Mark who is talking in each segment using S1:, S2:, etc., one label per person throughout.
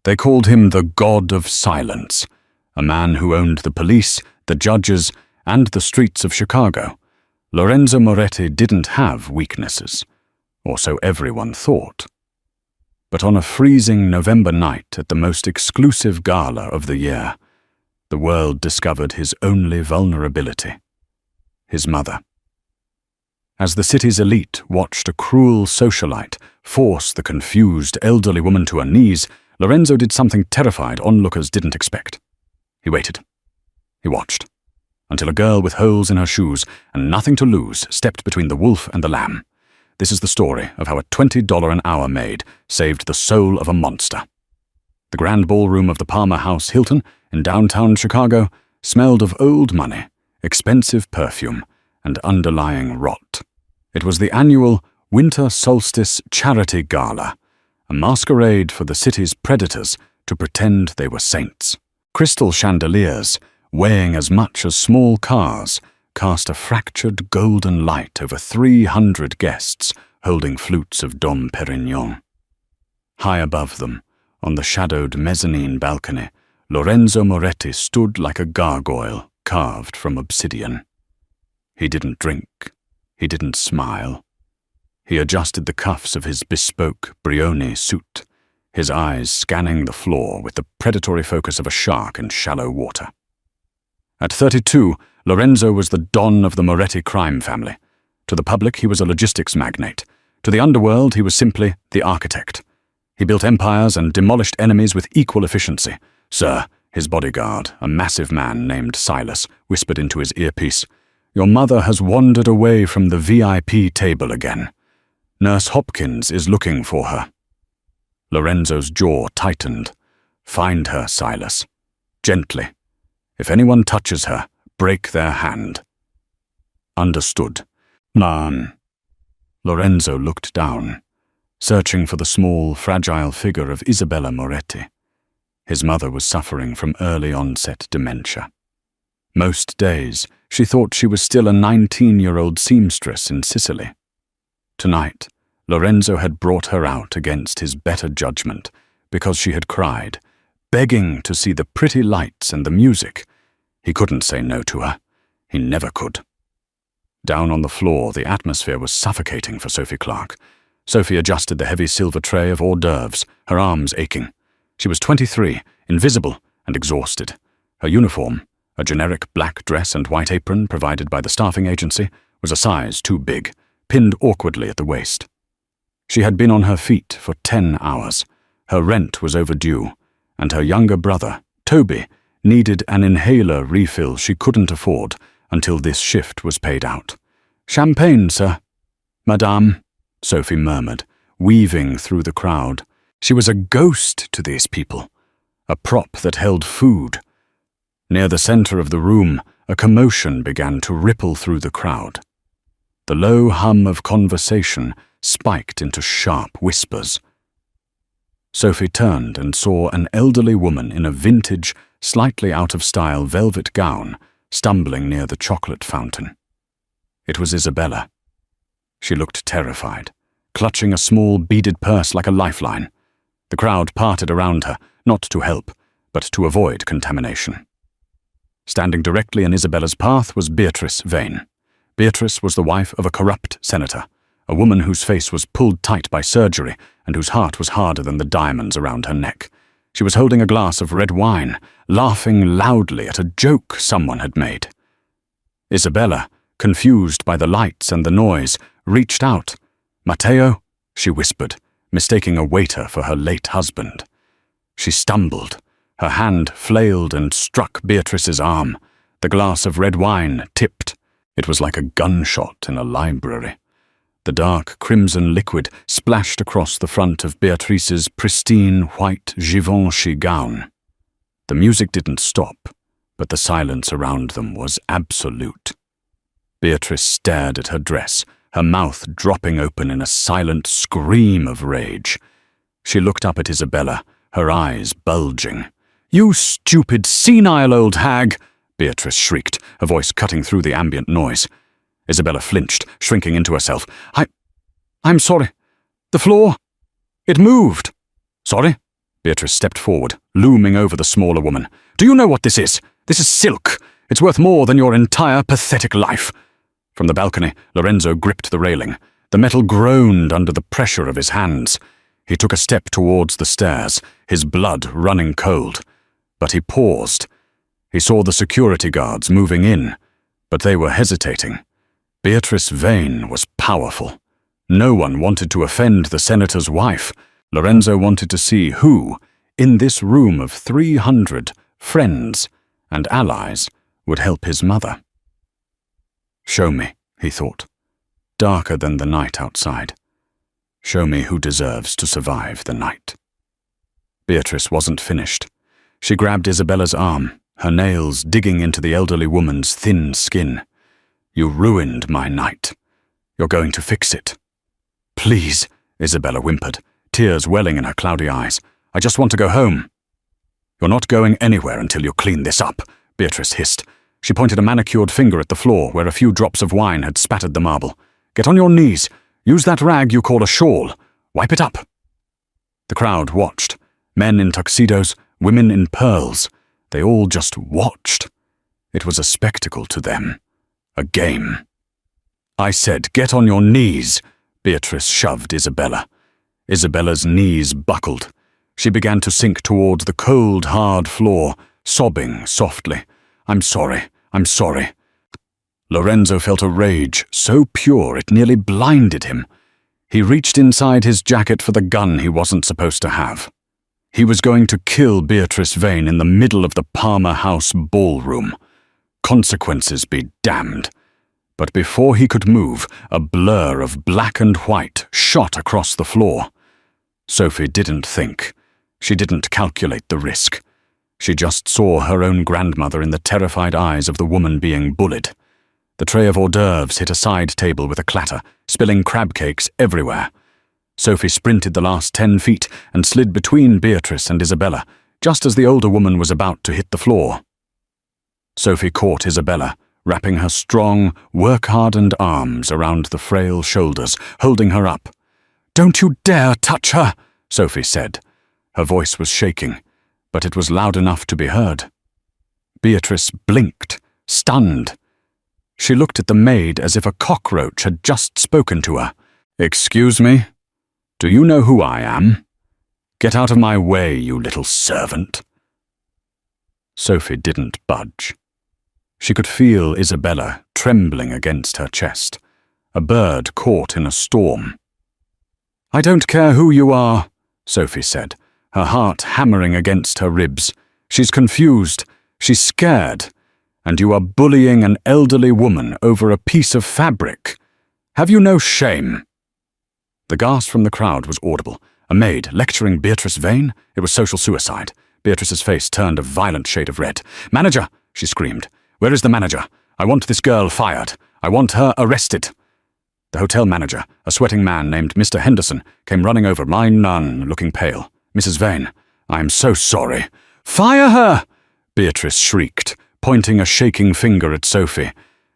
S1: They called him the God of Silence, a man who owned the police, the judges, and the streets of Chicago. Lorenzo Moretti didn't have weaknesses, or so everyone thought. But on a freezing November night at the most exclusive gala of the year, the world discovered his only vulnerability: his mother. As the city's elite watched a cruel socialite force the confused elderly woman to her knees, Lorenzo did something terrified onlookers didn't expect. He waited. He watched, until a girl with holes in her shoes and nothing to lose stepped between the wolf and the lamb. This is the story of how a $20 an hour maid saved the soul of a monster. The grand ballroom of the Palmer House Hilton in downtown Chicago smelled of old money, expensive perfume, and underlying rot. It was the annual Winter Solstice Charity Gala, a masquerade for the city's predators to pretend they were saints. Crystal chandeliers, weighing as much as small cars, cast a fractured golden light over 300 guests holding flutes of Dom Perignon. High above them, on the shadowed mezzanine balcony, Lorenzo Moretti stood like a gargoyle carved from obsidian. He didn't drink. He didn't smile. He adjusted the cuffs of his bespoke Brioni suit, his eyes scanning the floor with the predatory focus of a shark in shallow water. At 32, Lorenzo was the don of the Moretti crime family. To the public, he was a logistics magnate. To the underworld, he was simply the architect. He built empires and demolished enemies with equal efficiency. "Sir," his bodyguard, a massive man named Silas, whispered into his earpiece, "Your mother has wandered away from the VIP table again. Nurse Hopkins is looking for her." Lorenzo's jaw tightened. "Find her, Silas. Gently. If anyone touches her, break their hand." "Understood, ma'am." Lorenzo looked down, searching for the small, fragile figure of Isabella Moretti. His mother was suffering from early-onset dementia. Most days, she thought she was still a 19-year-old seamstress in Sicily. Tonight, Lorenzo had brought her out against his better judgment because she had cried, begging to see the pretty lights and the music. He couldn't say no to her. He never could. Down on the floor, the atmosphere was suffocating for Sophie Clark. Sophie adjusted the heavy silver tray of hors d'oeuvres, her arms aching. She was 23, invisible and exhausted. Her uniform, a generic black dress and white apron provided by the staffing agency, was a size too big, pinned awkwardly at the waist. She had been on her feet for 10 hours. Her rent was overdue, and her younger brother, Toby, needed an inhaler refill she couldn't afford until this shift was paid out. "Champagne, sir." "Madame," Sophie murmured, weaving through the crowd. She was a ghost to these people, a prop that held food. Near the center of the room, a commotion began to ripple through the crowd. The low hum of conversation spiked into sharp whispers. Sophie turned and saw an elderly woman in a vintage, slightly out-of-style velvet gown stumbling near the chocolate fountain. It was Isabella. She looked terrified, clutching a small beaded purse like a lifeline. The crowd parted around her, not to help, but to avoid contamination. Standing directly in Isabella's path was Beatrice Vane. Beatrice was the wife of a corrupt senator, a woman whose face was pulled tight by surgery and whose heart was harder than the diamonds around her neck. She was holding a glass of red wine, laughing loudly at a joke someone had made. Isabella, confused by the lights and the noise, reached out. "Matteo," she whispered, mistaking a waiter for her late husband. She stumbled. Her hand flailed and struck Beatrice's arm. The glass of red wine tipped. It was like a gunshot in a library. The dark crimson liquid splashed across the front of Beatrice's pristine white Givenchy gown. The music didn't stop, but the silence around them was absolute. Beatrice stared at her dress, her mouth dropping open in a silent scream of rage. She looked up at Isabella, her eyes bulging. "You stupid, senile old hag!" Beatrice shrieked, her voice cutting through the ambient noise. Isabella flinched, shrinking into herself. I'm sorry. The floor. It moved." "Sorry? Beatrice stepped forward, looming over the smaller woman. "Do you know what this is? This is silk. It's worth more than your entire pathetic life." From the balcony, Lorenzo gripped the railing. The metal groaned under the pressure of his hands. He took a step towards the stairs, his blood running cold. But he paused. He saw the security guards moving in, but they were hesitating. Beatrice Vane was powerful. No one wanted to offend the senator's wife. Lorenzo wanted to see who, in this room of 300 friends and allies, would help his mother. "Show me," he thought, darker than the night outside. "Show me who deserves to survive the night." Beatrice wasn't finished. She grabbed Isabella's arm, her nails digging into the elderly woman's thin skin. "You ruined my night. You're going to fix it." "Please," Isabella whimpered, tears welling in her cloudy eyes. "I just want to go home." "You're not going anywhere until you clean this up," Beatrice hissed. She pointed a manicured finger at the floor where a few drops of wine had spattered the marble. "Get on your knees. Use that rag you call a shawl. Wipe it up." The crowd watched. Men in tuxedos, women in pearls. They all just watched. It was a spectacle to them. A game. "I said, get on your knees." Beatrice shoved Isabella. Isabella's knees buckled. She began to sink toward the cold, hard floor, sobbing softly. I'm sorry. Lorenzo felt a rage so pure it nearly blinded him. He reached inside his jacket for the gun he wasn't supposed to have. He was going to kill Beatrice Vane in the middle of the Palmer House ballroom. Consequences be damned. But before he could move, a blur of black and white shot across the floor. Sophie didn't think. She didn't calculate the risk. She just saw her own grandmother in the terrified eyes of the woman being bullied. The tray of hors d'oeuvres hit a side table with a clatter, spilling crab cakes everywhere. Sophie sprinted the last 10 feet and slid between Beatrice and Isabella, just as the older woman was about to hit the floor. Sophie caught Isabella, wrapping her strong, work-hardened arms around the frail shoulders, holding her up. "Don't you dare touch her," Sophie said. Her voice was shaking, but it was loud enough to be heard. Beatrice blinked, stunned. She looked at the maid as if a cockroach had just spoken to her. "Excuse me? Do you know who I am? Get out of my way, you little servant." Sophie didn't budge. She could feel Isabella trembling against her chest, a bird caught in a storm. "I don't care who you are," Sophie said, her heart hammering against her ribs. "She's confused, she's scared, and you are bullying an elderly woman over a piece of fabric. Have you no shame?" The gasp from the crowd was audible. A maid lecturing Beatrice Vane? It was social suicide. Beatrice's face turned a violent shade of red. "Manager!" she screamed. "Where is the manager? I want this girl fired. I want her arrested." The hotel manager, a sweating man named Mr. Henderson, came running over, my nun, looking pale. "Mrs. Vane, I am so sorry." "Fire her!" Beatrice shrieked, pointing a shaking finger at Sophie.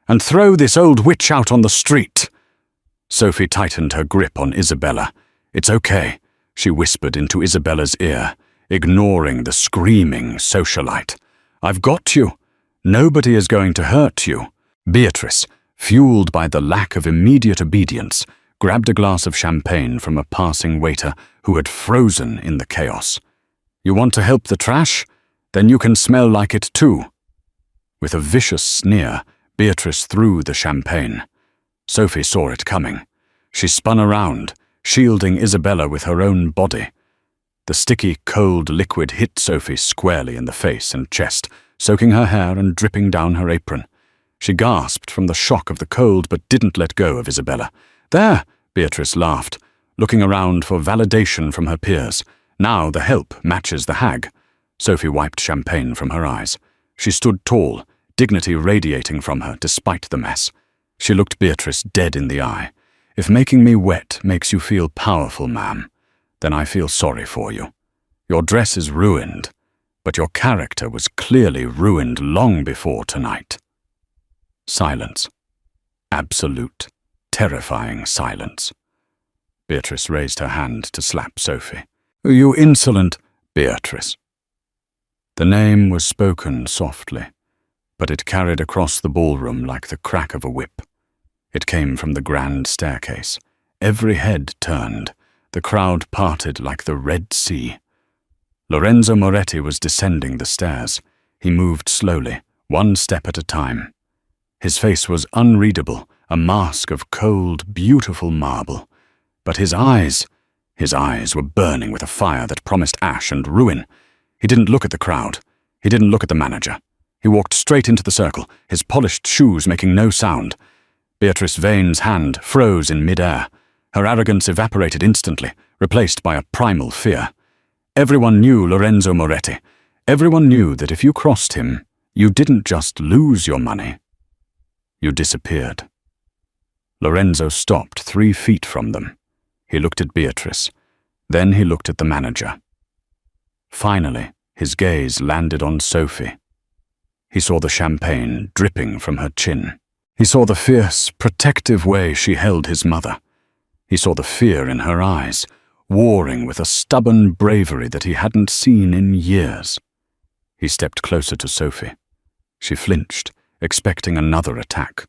S1: "And throw this old witch out on the street." Sophie tightened her grip on Isabella. "It's okay," she whispered into Isabella's ear, ignoring the screaming socialite. "I've got you. Nobody is going to hurt you." Beatrice, fueled by the lack of immediate obedience, grabbed a glass of champagne from a passing waiter who had frozen in the chaos. "You want to help the trash? Then you can smell like it too." With a vicious sneer, Beatrice threw the champagne. Sophie saw it coming. She spun around, shielding Isabella with her own body. The sticky, cold liquid hit Sophie squarely in the face and chest, soaking her hair and dripping down her apron. She gasped from the shock of the cold but didn't let go of Isabella. "There!" Beatrice laughed, looking around for validation from her peers. "Now the help matches the hag." Sophie wiped champagne from her eyes. She stood tall, dignity radiating from her despite the mess. She looked Beatrice dead in the eye. "If making me wet makes you feel powerful, ma'am, then I feel sorry for you. Your dress is ruined, but your character was clearly ruined long before tonight." Silence. Absolute, terrifying silence. Beatrice raised her hand to slap Sophie. "You insolent..." Beatrice. The name was spoken softly, but it carried across the ballroom like the crack of a whip. It came from the grand staircase. Every head turned. The crowd parted like the Red Sea. Lorenzo Moretti was descending the stairs. He moved slowly, one step at a time. His face was unreadable, a mask of cold, beautiful marble. But his eyes were burning with a fire that promised ash and ruin. He didn't look at the crowd. He didn't look at the manager. He walked straight into the circle, his polished shoes making no sound. Beatrice Vane's hand froze in mid-air. Her arrogance evaporated instantly, replaced by a primal fear. Everyone knew Lorenzo Moretti. Everyone knew that if you crossed him, you didn't just lose your money. You disappeared. Lorenzo stopped 3 feet from them. He looked at Beatrice. Then he looked at the manager. Finally, his gaze landed on Sophie. He saw the champagne dripping from her chin. He saw the fierce, protective way she held his mother. He saw the fear in her eyes, warring with a stubborn bravery that he hadn't seen in years. He stepped closer to Sophie. She flinched, expecting another attack.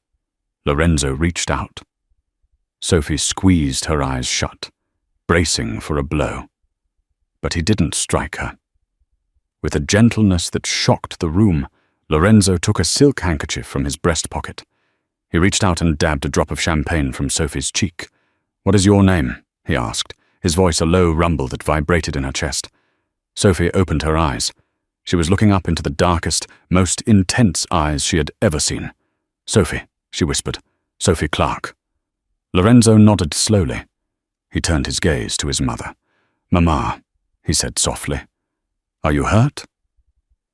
S1: Lorenzo reached out. Sophie squeezed her eyes shut, bracing for a blow. But he didn't strike her. With a gentleness that shocked the room, Lorenzo took a silk handkerchief from his breast pocket. He reached out and dabbed a drop of champagne from Sophie's cheek. "What is your name?" he asked, his voice a low rumble that vibrated in her chest. Sophie opened her eyes. She was looking up into the darkest, most intense eyes she had ever seen. "Sophie," she whispered. "Sophie Clark." Lorenzo nodded slowly. He turned his gaze to his mother. "Mama," he said softly. "Are you hurt?"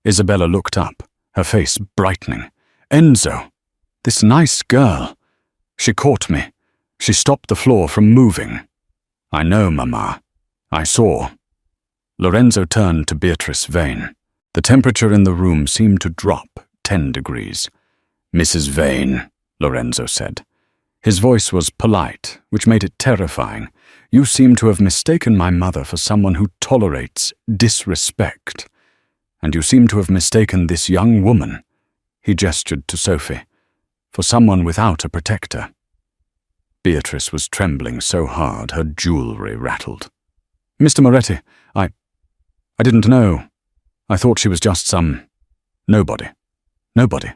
S1: Isabella looked up, her face brightening. "Enzo, this nice girl. She caught me. She stopped the floor from moving." "I know, Mama. I saw." Lorenzo turned to Beatrice Vane. The temperature in the room seemed to drop 10 degrees. "Mrs. Vane," Lorenzo said. His voice was polite, which made it terrifying. "You seem to have mistaken my mother for someone who tolerates disrespect. And you seem to have mistaken this young woman," he gestured to Sophie, "for someone without a protector." Beatrice was trembling so hard her jewelry rattled. "Mr. Moretti, I didn't know. I thought she was just some... nobody." "Nobody."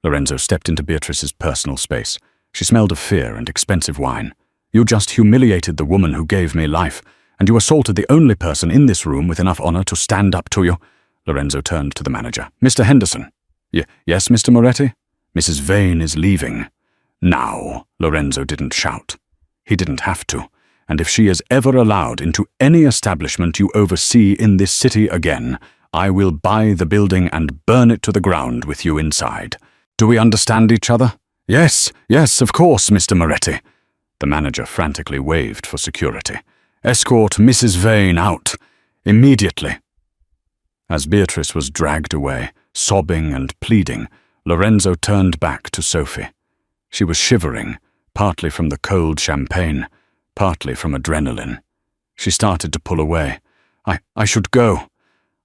S1: Lorenzo stepped into Beatrice's personal space. She smelled of fear and expensive wine. "You just humiliated the woman who gave me life, and you assaulted the only person in this room with enough honor to stand up to you." Lorenzo turned to the manager. "Mr. Henderson." Yes, Mr. Moretti?" "Mrs. Vane is leaving." "Now," Lorenzo didn't shout. He didn't have to. "And if she is ever allowed into any establishment you oversee in this city again, I will buy the building and burn it to the ground with you inside. Do we understand each other?" Yes, of course, Mr. Moretti." The manager frantically waved for security. "Escort Mrs. Vane out. Immediately." As Beatrice was dragged away, sobbing and pleading, Lorenzo turned back to Sophie. She was shivering, partly from the cold champagne, partly from adrenaline. She started to pull away. I should go.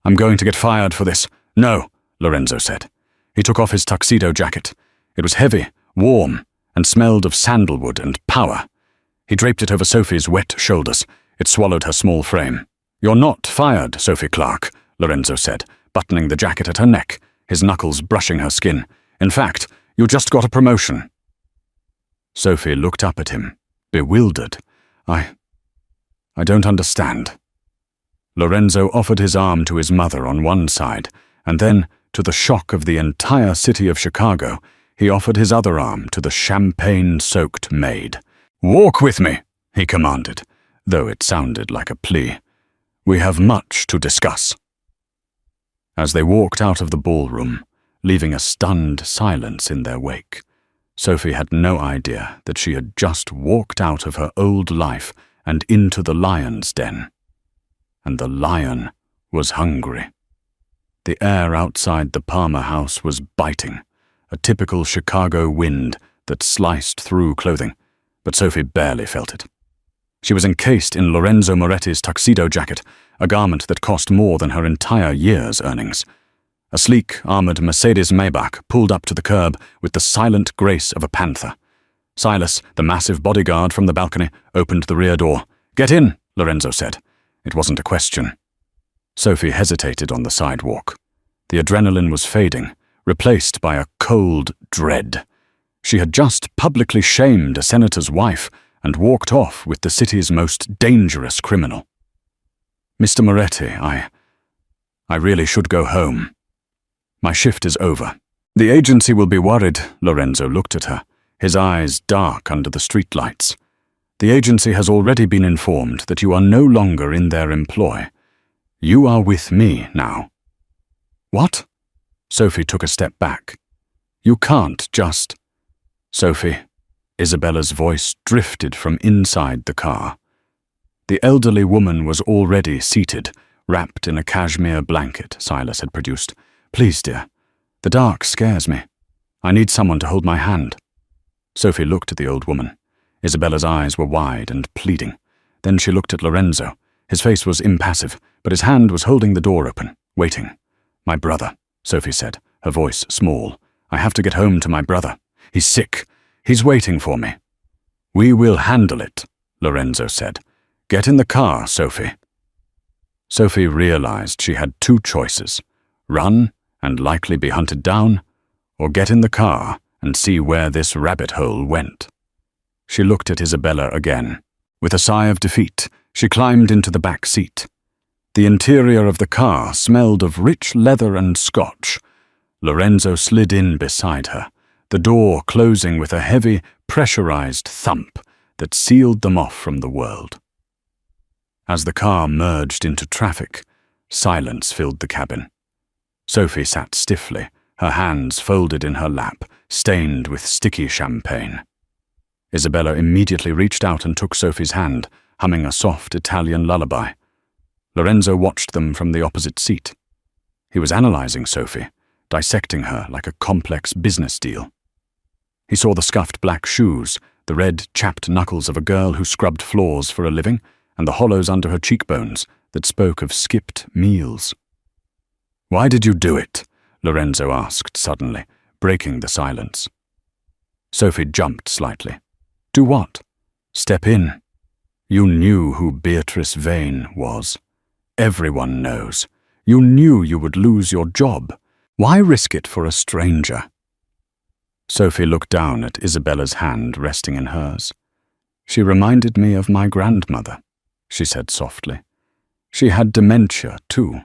S1: I'm going to get fired for this." "No," Lorenzo said. He took off his tuxedo jacket. It was heavy, warm, and smelled of sandalwood and power. He draped it over Sophie's wet shoulders. It swallowed her small frame. "You're not fired, Sophie Clark," Lorenzo said, buttoning the jacket at her neck, his knuckles brushing her skin. "In fact, you just got a promotion." Sophie looked up at him, bewildered. I don't understand." Lorenzo offered his arm to his mother on one side, and then, to the shock of the entire city of Chicago, he offered his other arm to the champagne-soaked Maid. "Walk with me," he commanded, though it sounded like a plea. "We have much to discuss." As they walked out of the ballroom, leaving a stunned silence in their wake, Sophie had no idea that she had just walked out of her old life and into the lion's den. And the lion was hungry. The air outside the Palmer house was biting, a typical Chicago wind that sliced through clothing, but Sophie barely felt it. She was encased in Lorenzo Moretti's tuxedo jacket, a garment that cost more than her entire year's earnings. A sleek, armored Mercedes Maybach pulled up to the curb with the silent grace of a panther. Silas, the massive bodyguard from the balcony, opened the rear door. "Get in," Lorenzo said. It wasn't a question. Sophie hesitated on the sidewalk. The adrenaline was fading, replaced by a cold dread. She had just publicly shamed a senator's wife and walked off with the city's most dangerous criminal. "Mr. Moretti, I really should go home. My shift is over." "The agency will be worried," Lorenzo looked at her, his eyes dark under the streetlights. "The agency has already been informed that you are no longer in their employ. You are with me now." "What?" Sophie took a step back. "You can't just—" "Sophie," Isabella's voice drifted from inside the car. The elderly woman was already seated, wrapped in a cashmere blanket Silas had produced. "Please, dear. The dark scares me. I need someone to hold my hand." Sophie looked at the old woman. Isabella's eyes were wide and pleading. Then she looked at Lorenzo. His face was impassive, but his hand was holding the door open, waiting. "My brother," Sophie said, her voice small. "I have to get home to my brother. He's sick. He's waiting for me." "We will handle it," Lorenzo said. "Get in the car, Sophie." Sophie realized she had two choices: run and likely be hunted down, or get in the car and see where this rabbit hole went. She looked at Isabella again. With a sigh of defeat, she climbed into the back seat. The interior of the car smelled of rich leather and scotch. Lorenzo slid in beside her, the door closing with a heavy, pressurized thump that sealed them off from the world. As the car merged into traffic, silence filled the cabin. Sophie sat stiffly, her hands folded in her lap, stained with sticky champagne. Isabella immediately reached out and took Sophie's hand, humming a soft Italian lullaby. Lorenzo watched them from the opposite seat. He was analyzing Sophie, dissecting her like a complex business deal. He saw the scuffed black shoes, the red, chapped knuckles of a girl who scrubbed floors for a living, and the hollows under her cheekbones that spoke of skipped meals. "Why did you do it?" Lorenzo asked suddenly, breaking the silence. Sophie jumped slightly. "Do what?" "Step in. You knew who Beatrice Vane was. Everyone knows. You knew you would lose your job. Why risk it for a stranger?" Sophie looked down at Isabella's hand resting in hers. "She reminded me of my grandmother," she said softly. "She had dementia, too.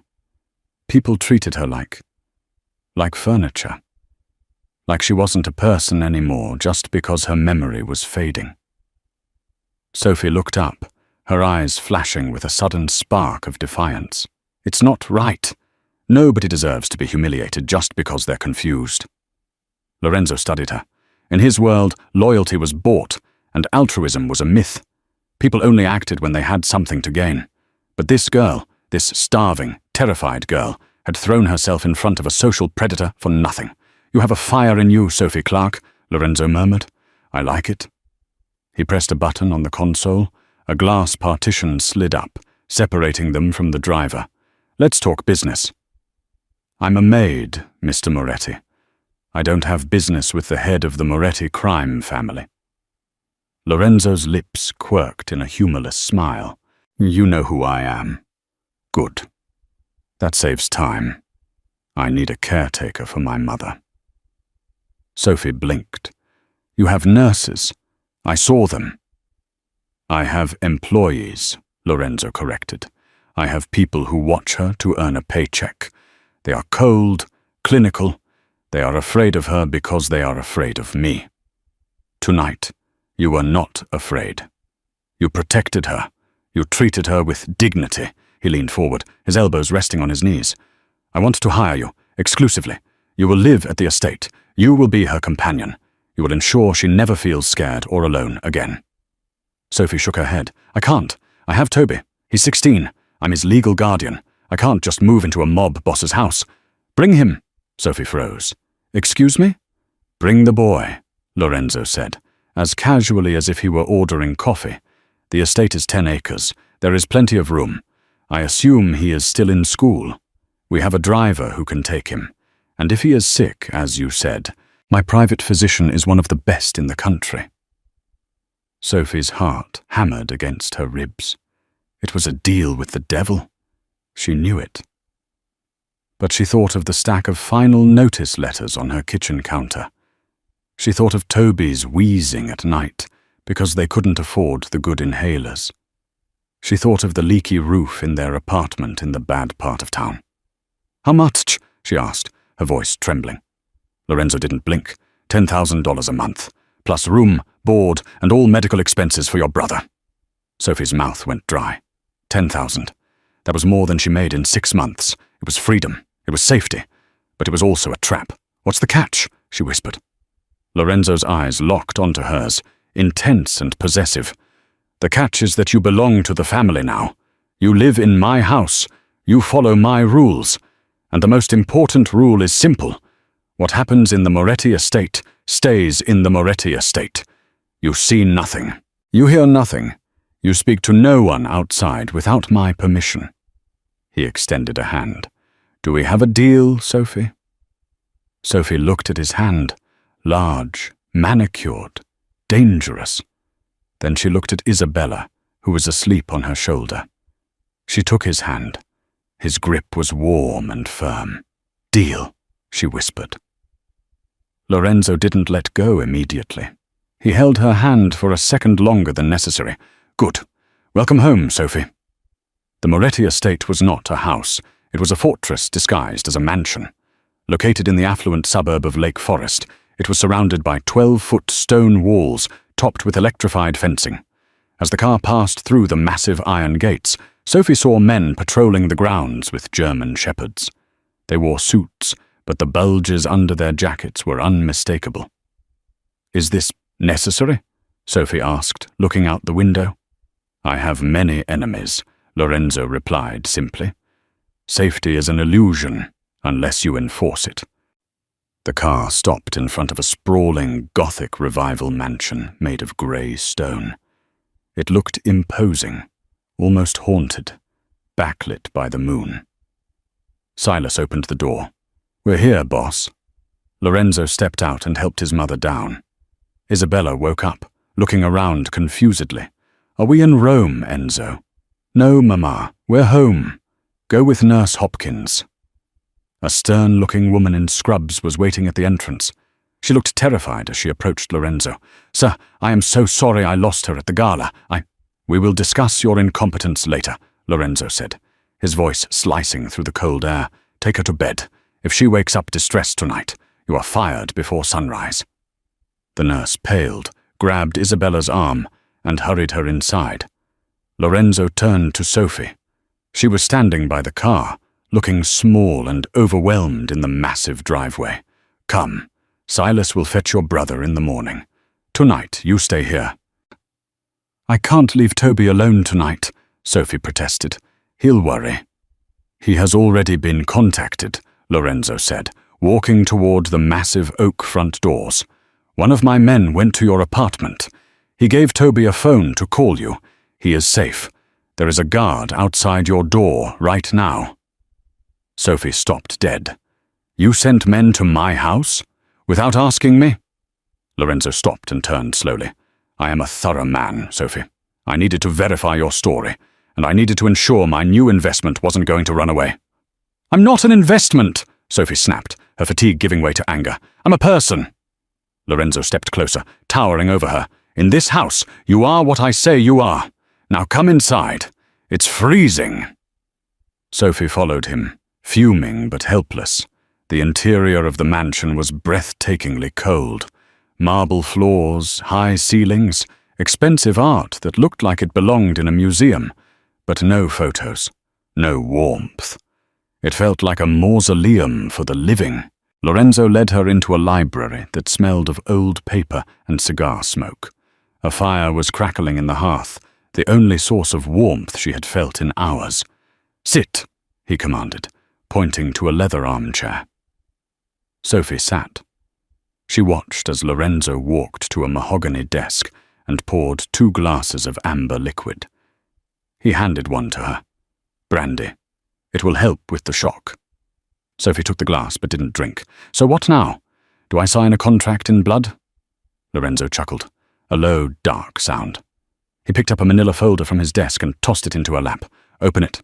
S1: People treated her like furniture. Like she wasn't a person anymore just because her memory was fading." Sophie looked up, her eyes flashing with a sudden spark of defiance. "It's not right. Nobody deserves to be humiliated just because they're confused." Lorenzo studied her. In his world, loyalty was bought, and altruism was a myth. People only acted when they had something to gain. But this girl, this starving, terrified girl, had thrown herself in front of a social predator for nothing. "You have a fire in you, Sophie Clark," Lorenzo murmured. "I like it." He pressed a button on the console. A glass partition slid up, separating them from the driver. "Let's talk business." "I'm a maid, Mr. Moretti. I don't have business with the head of the Moretti crime family." Lorenzo's lips quirked in a humorless smile. "You know who I am. Good. That saves time. I need a caretaker for my mother." Sophie blinked. "You have nurses. I saw them." "I have employees," Lorenzo corrected. "I have people who watch her to earn a paycheck. They are cold, clinical. They are afraid of her because they are afraid of me. Tonight, you were not afraid. You protected her. You treated her with dignity." He leaned forward, his elbows resting on his knees. "I want to hire you, exclusively. You will live at the estate. You will be her companion. You will ensure she never feels scared or alone again." Sophie shook her head. "I can't. I have Toby. He's 16. I'm his legal guardian. I can't just move into a mob boss's house." "Bring him." Sophie froze. "Excuse me?" "Bring the boy," Lorenzo said, as casually as if he were ordering coffee. "The estate is 10 acres. There is plenty of room. I assume he is still in school. We have a driver who can take him. And if he is sick, as you said, my private physician is one of the best in the country." Sophie's heart hammered against her ribs. It was a deal with the devil. She knew it. But she thought of the stack of final notice letters on her kitchen counter. She thought of Toby's wheezing at night because they couldn't afford the good inhalers. She thought of the leaky roof in their apartment in the bad part of town. "How much?" she asked, her voice trembling. Lorenzo didn't blink. $10,000 a month, plus room, board, and all medical expenses for your brother. Sophie's mouth went dry. 10,000. That was more than she made in 6 months. It was freedom. It was safety. But it was also a trap. "What's the catch?" she whispered. Lorenzo's eyes locked onto hers, intense and possessive. "The catch is that you belong to the family now. You live in my house. You follow my rules. And the most important rule is simple. What happens in the Moretti estate stays in the Moretti estate. You see nothing. You hear nothing. You speak to no one outside without my permission." He extended a hand. "Do we have a deal, Sophie?" Sophie looked at his hand, large, manicured, dangerous. Then she looked at Isabella, who was asleep on her shoulder. She took his hand. His grip was warm and firm. "Deal," she whispered. Lorenzo didn't let go immediately. He held her hand for a second longer than necessary. "Good. Welcome home, Sophie." The Moretti estate was not a house. It was a fortress disguised as a mansion. Located in the affluent suburb of Lake Forest, it was surrounded by 12-foot stone walls topped with electrified fencing. As the car passed through the massive iron gates, Sophie saw men patrolling the grounds with German shepherds. They wore suits, but the bulges under their jackets were unmistakable. "Is this necessary?" Sophie asked, looking out the window. "I have many enemies," Lorenzo replied simply. "Safety is an illusion, unless you enforce it." The car stopped in front of a sprawling Gothic revival mansion made of grey stone. It looked imposing, almost haunted, backlit by the moon. Silas opened the door. "We're here, boss." Lorenzo stepped out and helped his mother down. Isabella woke up, looking around confusedly. "Are we in Rome, Enzo?" "No, Mama, we're home. Go with Nurse Hopkins." A stern-looking woman in scrubs was waiting at the entrance. She looked terrified as she approached Lorenzo. "Sir, I am so sorry I lost her at the gala. We will discuss your incompetence later," Lorenzo said, his voice slicing through the cold air. "Take her to bed. If she wakes up distressed tonight, you are fired before sunrise." The nurse paled, grabbed Isabella's arm, and hurried her inside. Lorenzo turned to Sophie. She was standing by the car, looking small and overwhelmed in the massive driveway. "Come, Silas will fetch your brother in the morning. Tonight, you stay here." "I can't leave Toby alone tonight," Sophie protested. "He'll worry." "He has already been contacted," Lorenzo said, walking toward the massive oak front doors. "One of my men went to your apartment. He gave Toby a phone to call you. He is safe. There is a guard outside your door right now." Sophie stopped dead. "You sent men to my house? Without asking me?" Lorenzo stopped and turned slowly. "I am a thorough man, Sophie. I needed to verify your story, and I needed to ensure my new investment wasn't going to run away." "I'm not an investment," Sophie snapped, her fatigue giving way to anger. "I'm a person." Lorenzo stepped closer, towering over her. "In this house, you are what I say you are. Now come inside. It's freezing." Sophie followed him, fuming but helpless. The interior of the mansion was breathtakingly cold. Marble floors, high ceilings, expensive art that looked like it belonged in a museum, but no photos, no warmth. It felt like a mausoleum for the living. Lorenzo led her into a library that smelled of old paper and cigar smoke. A fire was crackling in the hearth, the only source of warmth she had felt in hours. "Sit," he commanded, pointing to a leather armchair. Sophie sat. She watched as Lorenzo walked to a mahogany desk and poured 2 glasses of amber liquid. He handed one to her. Brandy. It will help with the shock. Sophie took the glass but didn't drink. So what now? Do I sign a contract in blood? Lorenzo chuckled, a low, dark sound. He picked up a manila folder from his desk and tossed it into her lap. Open it.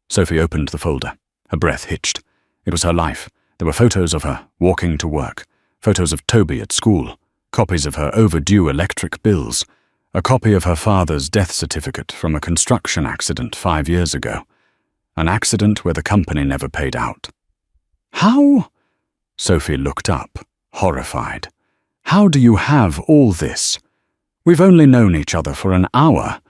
S1: Sophie opened the folder. Her breath hitched. It was her life. There were photos of her, walking to work, photos of Toby at school, copies of her overdue electric bills, a copy of her father's death certificate from a construction accident 5 years ago, an accident where the company never paid out. How? Sophie looked up, horrified. How do you have all this? We've only known each other for an hour.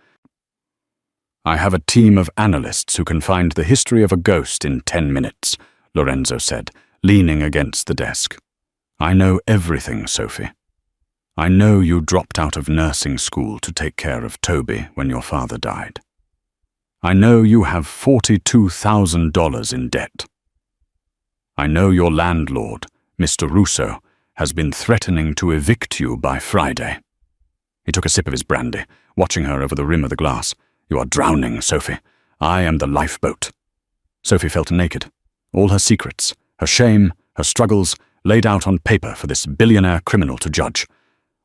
S1: I have a team of analysts who can find the history of a ghost in 10 minutes, Lorenzo said, leaning against the desk. I know everything, Sophie. I know you dropped out of nursing school to take care of Toby when your father died. I know you have $42,000 in debt. I know your landlord, Mr. Russo, has been threatening to evict you by Friday. He took a sip of his brandy, watching her over the rim of the glass. You are drowning, Sophie. I am the lifeboat. Sophie felt naked. All her secrets, her shame, her struggles, laid out on paper for this billionaire criminal to judge.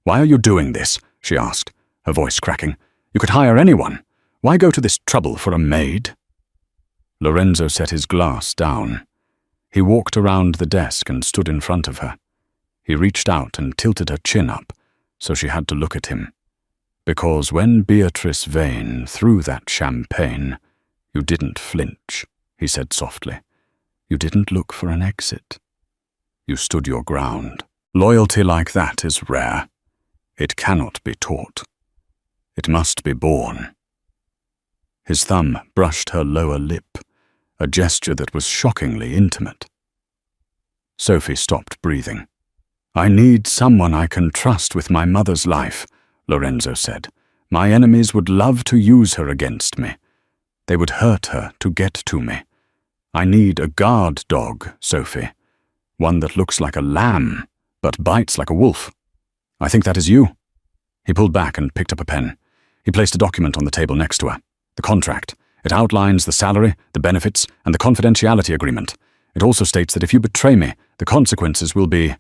S1: Why are you doing this? She asked, her voice cracking. You could hire anyone. Why go to this trouble for a maid? Lorenzo set his glass down. He walked around the desk and stood in front of her. He reached out and tilted her chin up, so she had to look at him. Because when Beatrice Vane threw that champagne, you didn't flinch, he said softly. You didn't look for an exit. You stood your ground. Loyalty like that is rare. It cannot be taught. It must be born. His thumb brushed her lower lip, a gesture that was shockingly intimate. Sophie stopped breathing. I need someone I can trust with my mother's life, Lorenzo said. My enemies would love to use her against me. They would hurt her to get to me. I need a guard dog, Sophie. One that looks like a lamb, but bites like a wolf. I think that is you. He pulled back and picked up a pen. He placed a document on the table next to her. The contract. It outlines the salary, the benefits, and the confidentiality agreement. It also states that if you betray me, the consequences will be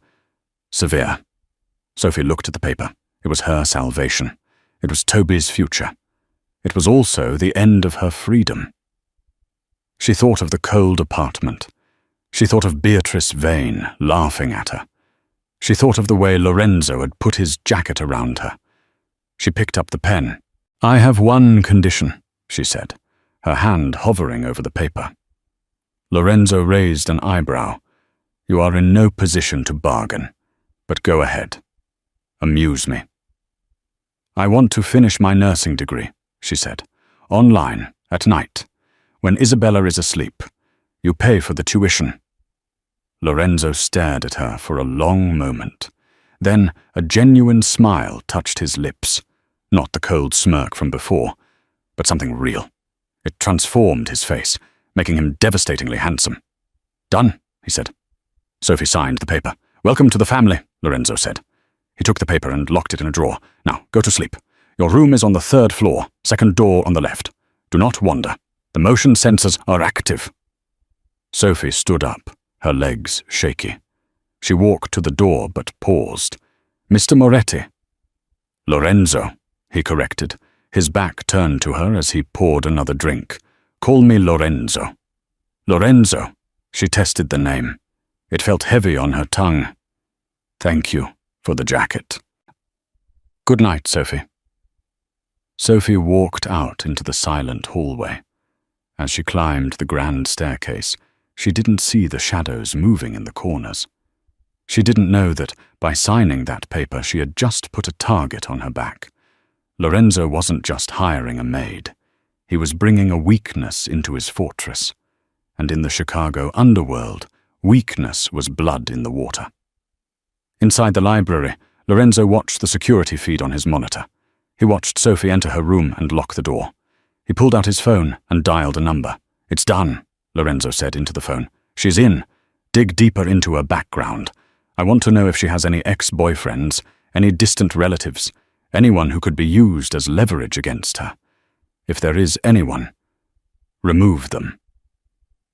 S1: severe. Sophie looked at the paper. It was her salvation. It was Toby's future. It was also the end of her freedom. She thought of the cold apartment. She thought of Beatrice Vane laughing at her. She thought of the way Lorenzo had put his jacket around her. She picked up the pen. I have one condition, she said, her hand hovering over the paper. Lorenzo raised an eyebrow. You are in no position to bargain, but go ahead. Amuse me. I want to finish my nursing degree, she said, online, at night, when Isabella is asleep. You pay for the tuition. Lorenzo stared at her for a long moment. Then a genuine smile touched his lips, not the cold smirk from before, but something real. It transformed his face, making him devastatingly handsome. Done, he said. Sophie signed the paper. Welcome to the family, Lorenzo said. He took the paper and locked it in a drawer. Now, go to sleep. Your room is on the 3rd floor, 2nd door on the left. Do not wander. The motion sensors are active. Sophie stood up, her legs shaky. She walked to the door but paused. Mr. Moretti. Lorenzo, he corrected, his back turned to her as he poured another drink. Call me Lorenzo. Lorenzo. She tested the name. It felt heavy on her tongue. Thank you for the jacket. Good night, Sophie. Sophie walked out into the silent hallway. As she climbed the grand staircase, she didn't see the shadows moving in the corners. She didn't know that by signing that paper she had just put a target on her back. Lorenzo wasn't just hiring a maid. He was bringing a weakness into his fortress. And in the Chicago underworld, weakness was blood in the water. Inside the library, Lorenzo watched the security feed on his monitor. He watched Sophie enter her room and lock the door. He pulled out his phone and dialed a number. It's done, Lorenzo said into the phone. She's in. Dig deeper into her background. I want to know if she has any ex-boyfriends, any distant relatives, anyone who could be used as leverage against her. If there is anyone. Remove them."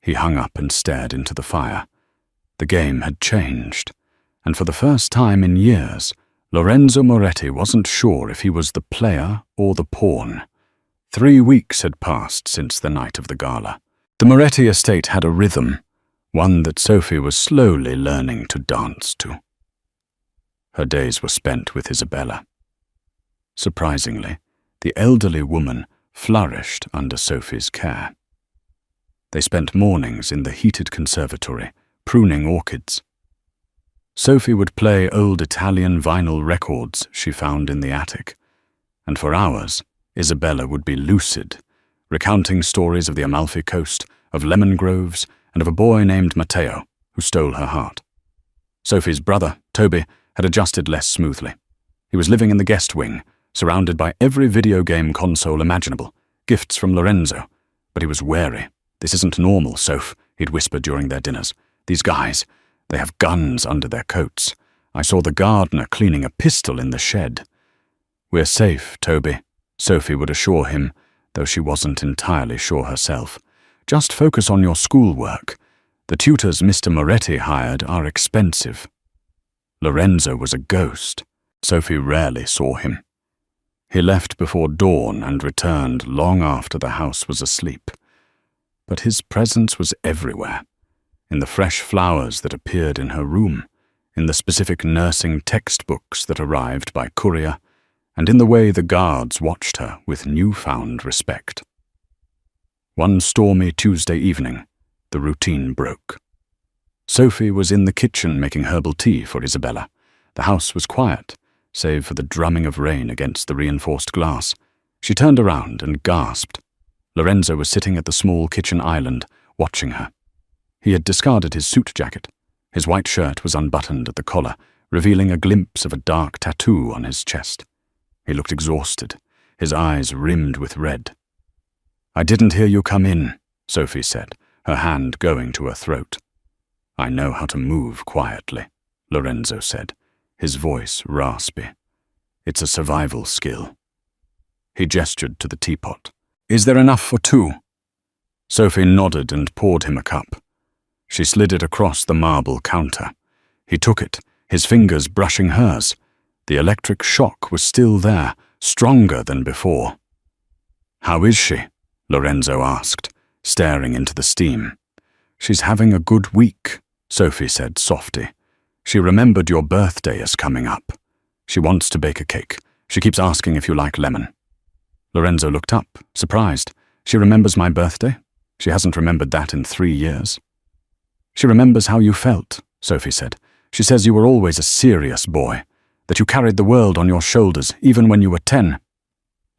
S1: He hung up and stared into the fire. The game had changed, and for the first time in years, Lorenzo Moretti wasn't sure if he was the player or the pawn. 3 weeks had passed since the night of the gala. The Moretti estate had a rhythm, one that Sophie was slowly learning to dance to. Her days were spent with Isabella. Surprisingly, the elderly woman flourished under Sophie's care. They spent mornings in the heated conservatory, pruning orchids. Sophie would play old Italian vinyl records she found in the attic, and for hours Isabella would be lucid, recounting stories of the Amalfi Coast, of lemon groves, and of a boy named Matteo who stole her heart. Sophie's brother, Toby, had adjusted less smoothly. He was living in the guest wing, surrounded by every video game console imaginable, gifts from Lorenzo, but he was wary. "This isn't normal, Soph," he'd whisper during their dinners. "These guys, they have guns under their coats. I saw the gardener cleaning a pistol in the shed." "We're safe, Toby," Sophie would assure him, though she wasn't entirely sure herself. "Just focus on your schoolwork. The tutors Mr. Moretti hired are expensive." Lorenzo was a ghost. Sophie rarely saw him. He left before dawn and returned long after the house was asleep. But his presence was everywhere, in the fresh flowers that appeared in her room, in the specific nursing textbooks that arrived by courier, and in the way the guards watched her with newfound respect. One stormy Tuesday evening, the routine broke. Sophie was in the kitchen making herbal tea for Isabella. The house was quiet, save for the drumming of rain against the reinforced glass. She turned around and gasped. Lorenzo was sitting at the small kitchen island, watching her. He had discarded his suit jacket. His white shirt was unbuttoned at the collar, revealing a glimpse of a dark tattoo on his chest. He looked exhausted, his eyes rimmed with red. "I didn't hear you come in," Sophie said, her hand going to her throat. "I know how to move quietly," Lorenzo said, his voice raspy. "It's a survival skill." He gestured to the teapot. "Is there enough for 2? Sophie nodded and poured him a cup. She slid it across the marble counter. He took it, his fingers brushing hers. The electric shock was still there, stronger than before. "How is she?" Lorenzo asked, staring into the steam. "She's having a good week," Sophie said softly. "She remembered your birthday is coming up. She wants to bake a cake. She keeps asking if you like lemon." Lorenzo looked up, surprised. "She remembers my birthday? She hasn't remembered that in 3 years." "She remembers how you felt," Sophie said. "She says you were always a serious boy, that you carried the world on your shoulders even when you were 10.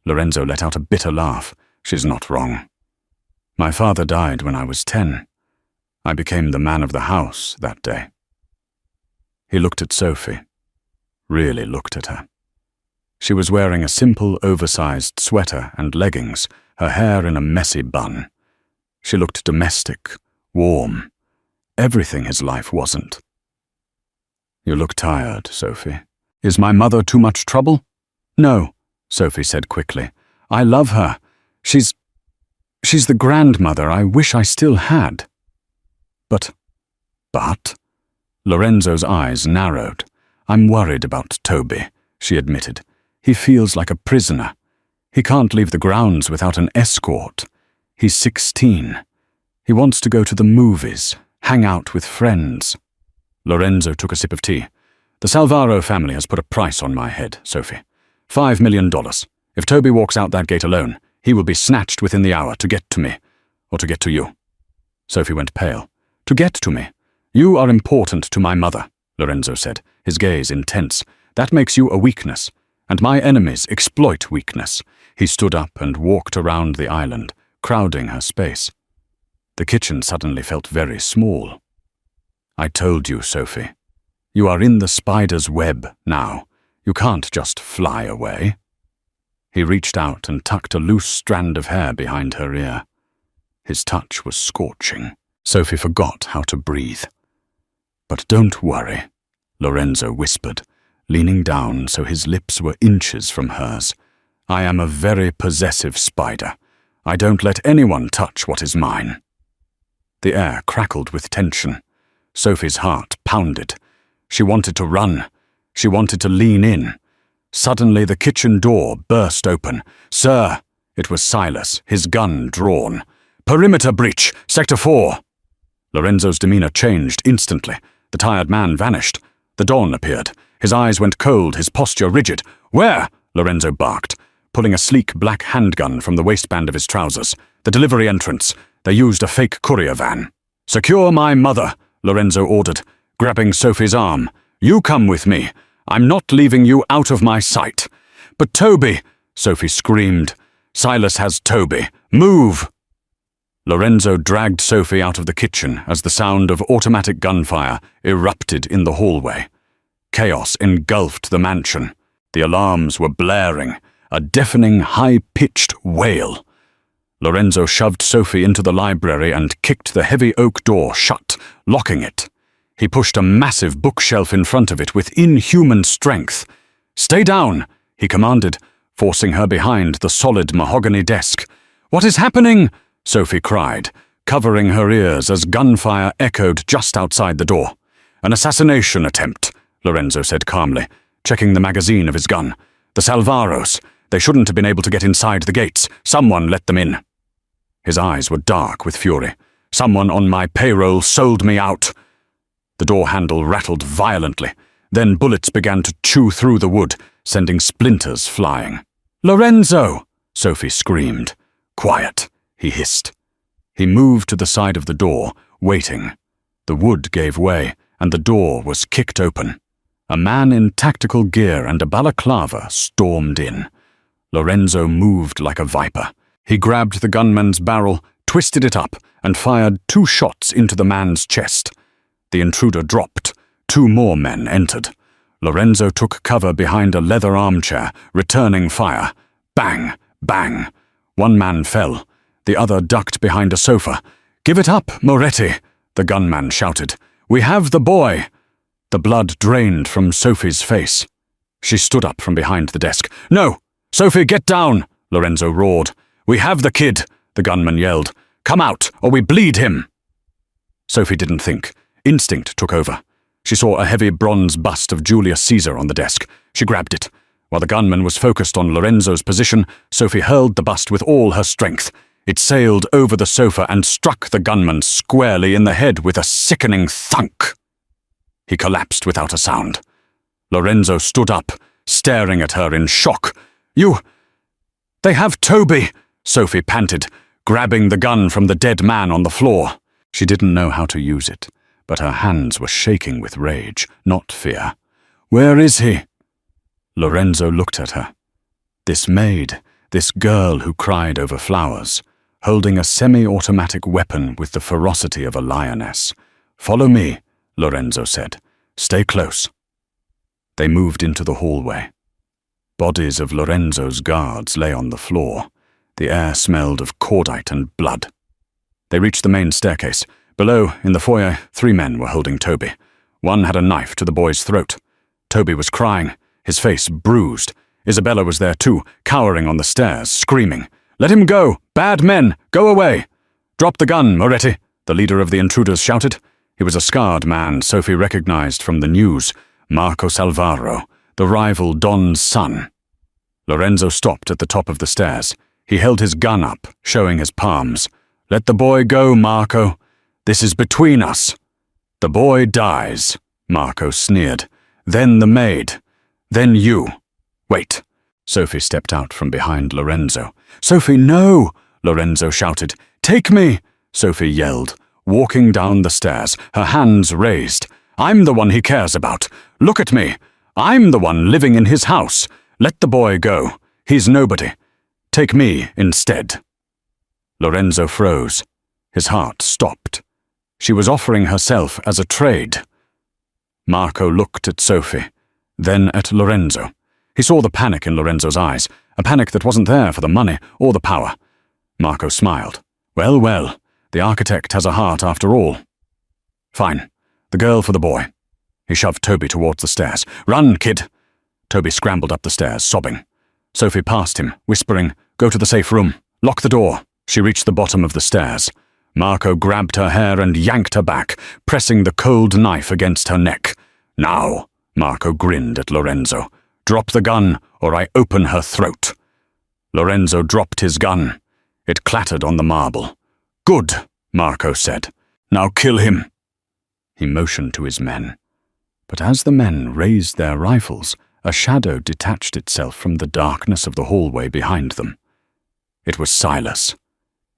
S1: Lorenzo let out a bitter laugh. "She's not wrong. My father died when I was 10. I became the man of the house that day." He looked at Sophie, really looked at her. She was wearing a simple, oversized sweater and leggings, her hair in a messy bun. She looked domestic, warm, everything his life wasn't. "You look tired, Sophie. Is my mother too much trouble?" "No," Sophie said quickly. "I love her. She's the grandmother I wish I still had." But? Lorenzo's eyes narrowed. "I'm worried about Toby," she admitted. "He feels like a prisoner. He can't leave the grounds without an escort. He's 16. He wants to go to the movies, hang out with friends." Lorenzo took a sip of tea. "The Salvaro family has put a price on my head, Sophie. $5 million. If Toby walks out that gate alone, he will be snatched within the hour to get to me, or to get to you." Sophie went pale. "To get to me? You are important to my mother," Lorenzo said, his gaze intense. "That makes you a weakness, and my enemies exploit weakness." He stood up and walked around the island, crowding her space. The kitchen suddenly felt very small. "I told you, Sophie. You are in the spider's web now. You can't just fly away." He reached out and tucked a loose strand of hair behind her ear. His touch was scorching. Sophie forgot how to breathe. "But don't worry," Lorenzo whispered, leaning down so his lips were inches from hers. "I am a very possessive spider. I don't let anyone touch what is mine." The air crackled with tension. Sophie's heart pounded. She wanted to run. She wanted to lean in. Suddenly the kitchen door burst open. "Sir!" It was Silas, his gun drawn. "Perimeter breach! Sector 4!" Lorenzo's demeanor changed instantly. The tired man vanished. The Don appeared. His eyes went cold, his posture rigid. "Where?" Lorenzo barked, pulling a sleek black handgun from the waistband of his trousers. "The delivery entrance. They used a fake courier van." "Secure my mother," Lorenzo ordered, grabbing Sophie's arm. "You come with me. I'm not leaving you out of my sight." "But Toby," Sophie screamed. "Silas has Toby. Move!" Lorenzo dragged Sophie out of the kitchen as the sound of automatic gunfire erupted in the hallway. Chaos engulfed the mansion. The alarms were blaring, a deafening, high-pitched wail. Lorenzo shoved Sophie into the library and kicked the heavy oak door shut, locking it. He pushed a massive bookshelf in front of it with inhuman strength. "Stay down," he commanded, forcing her behind the solid mahogany desk. "What is happening?" Sophie cried, covering her ears as gunfire echoed just outside the door. "An assassination attempt," Lorenzo said calmly, checking the magazine of his gun. "The Salvaros. They shouldn't have been able to get inside the gates. Someone let them in." His eyes were dark with fury. "Someone on my payroll sold me out." The door handle rattled violently. Then bullets began to chew through the wood, sending splinters flying. "Lorenzo!" Sophie screamed. "Quiet," he hissed. He moved to the side of the door, waiting. The wood gave way, and the door was kicked open. A man in tactical gear and a balaclava stormed in. Lorenzo moved like a viper. He grabbed the gunman's barrel, twisted it up, and fired 2 shots into the man's chest. The intruder dropped. 2 more men entered. Lorenzo took cover behind a leather armchair, returning fire. Bang! Bang! 1 man fell. The other ducked behind a sofa. "Give it up, Moretti!" the gunman shouted. "We have the boy!" The blood drained from Sophie's face. She stood up from behind the desk. "No! Sophie, get down!" Lorenzo roared. "We have the kid!" the gunman yelled. "Come out, or we bleed him!" Sophie didn't think. Instinct took over. She saw a heavy bronze bust of Julius Caesar on the desk. She grabbed it. While the gunman was focused on Lorenzo's position, Sophie hurled the bust with all her strength. It sailed over the sofa and struck the gunman squarely in the head with a sickening thunk. He collapsed without a sound. Lorenzo stood up, staring at her in shock. They have Toby!" Sophie panted, grabbing the gun from the dead man on the floor. She didn't know how to use it, but her hands were shaking with rage, not fear. "Where is he?" Lorenzo looked at her. This maid, this girl who cried over flowers, holding a semi-automatic weapon with the ferocity of a lioness. "Follow me," Lorenzo said. "Stay close." They moved into the hallway. Bodies of Lorenzo's guards lay on the floor. The air smelled of cordite and blood. They reached the main staircase. Below, in the foyer, 3 men were holding Toby. One had a knife to the boy's throat. Toby was crying, his face bruised. Isabella was there too, cowering on the stairs, screaming. "Let him go! Bad men! Go away!" "Drop the gun, Moretti!" the leader of the intruders shouted. He was a scarred man Sophie recognized from the news. Marco Salvaro, the rival Don's son. Lorenzo stopped at the top of the stairs. He held his gun up, showing his palms. "Let the boy go, Marco. This is between us." "The boy dies," Marco sneered. "Then the maid. Then you." "Wait." Sophie stepped out from behind Lorenzo. "Sophie, no!" Lorenzo shouted. "Take me!" Sophie yelled, walking down the stairs, her hands raised. "I'm the one he cares about. Look at me. I'm the one living in his house. Let the boy go. He's nobody. Take me instead." Lorenzo froze. His heart stopped. She was offering herself as a trade. Marco looked at Sophie, then at Lorenzo. He saw the panic in Lorenzo's eyes, a panic that wasn't there for the money or the power. Marco smiled. "Well, well, the architect has a heart after all." "Fine. The girl for the boy." He shoved Toby towards the stairs. "Run, kid!" Toby scrambled up the stairs, sobbing. Sophie passed him, whispering, "Go to the safe room. Lock the door. She reached the bottom of the stairs. Marco grabbed her hair and yanked her back, pressing the cold knife against her neck. "Now," Marco grinned at Lorenzo. "Drop the gun, or I open her throat." Lorenzo dropped his gun. It clattered on the marble. "Good," Marco said. "Now kill him." He motioned to his men. But as the men raised their rifles, a shadow detached itself from the darkness of the hallway behind them. It was Silas.